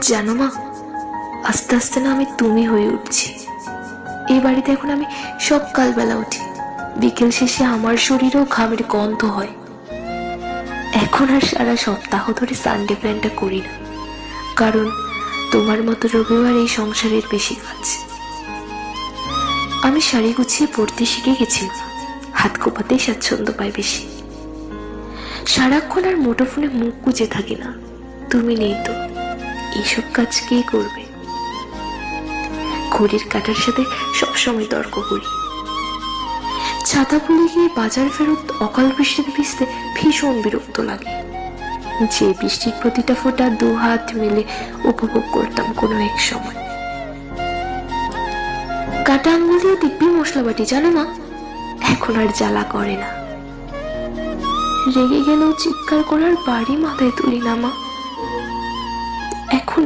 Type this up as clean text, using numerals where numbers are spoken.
জানো মা, আস্তে আস্তে না আমি তুমি হয়ে উঠছি। এই বাড়িতে এখন আমি সকালবেলা উঠি, বিকেল শেষে আমার শরীরেও ঘামের গন্ধ হয়। এখন আর সারা সপ্তাহ ধরে সানডে প্ল্যানটা করি না, কারণ তোমার মতো রবিবার এই সংসারের বেশি কাজ। আমি শাড়ি গুছিয়ে পড়তে শিখে গেছি, হাত কোপাতেই স্বাচ্ছন্দ্য পাই বেশি। সারাক্ষণ আর মুঠোফোনে মুখ গুজে থাকি না, তুমি নেই তো এইসব কাজ কে করবে? ঘড়ির কাঁটার সাথে সবসময় তর্ক করি। ছাতা খুলে গিয়ে বাজার ফেরত অকাল বৃষ্টিতে ভিজতে ভীষণ বিরক্ত লাগে, যে বৃষ্টির প্রতিটা ফোঁটা দু হাত মিলে উপভোগ করতাম কোনো এক সময়। কাটা আঙ্গুল দিয়ে দিব্যি মশলা বাটি, জানো মা, এখন আর জ্বালা করে না। রেগে গেলেও চিৎকার করার বাড়ি মাথায় তুলি না মা। এখন